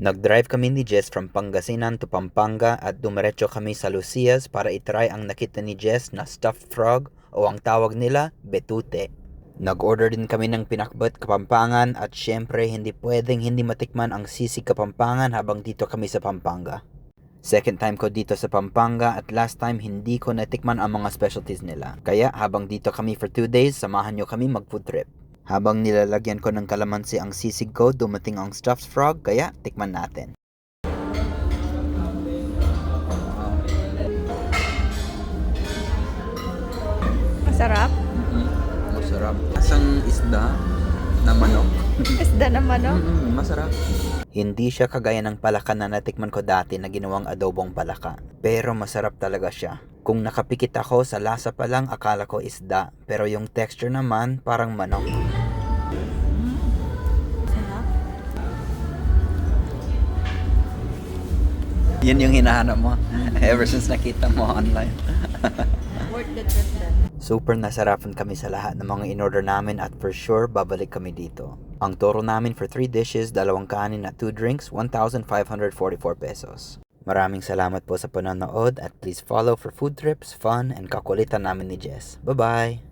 Nag-drive kami ni Jess from Pangasinan to Pampanga at dumiretso kami sa Lucias para itry ang nakita ni Jess na stuffed frog o ang tawag nila, betute. Nag-order din kami ng pinakbet Kapampangan at syempre hindi pwedeng hindi matikman ang sisig Kapampangan habang dito kami sa Pampanga. Second time ko dito sa Pampanga at last time hindi ko natikman ang mga specialties nila. Kaya habang dito kami for 2 days, samahan nyo kami mag food trip. Habang nilalagyan ko ng kalamansi ang sisig ko, dumating ang stuffed frog, kaya tikman natin. Masarap? Masarap. Asang isda na manok. Isda na manok? Masarap. Hindi siya kagaya ng palaka na natikman ko dati na ginawang adobong palaka. Pero masarap talaga siya. Kung nakapikit ako sa lasa pa lang akala ko isda, pero yung texture naman parang manok. Sarap. Yan yung hinahanap mo ever since nakita mo online. Worth the trip then. Super nasarapan kami sa lahat ng mga in-order namin at for sure babalik kami dito. Ang toro namin for 3 dishes, 2 kanin at 2 drinks, 1,544 pesos. Maraming salamat po sa panonood at please follow for food trips, fun, and kakulitan namin ni Jess. Bye-bye!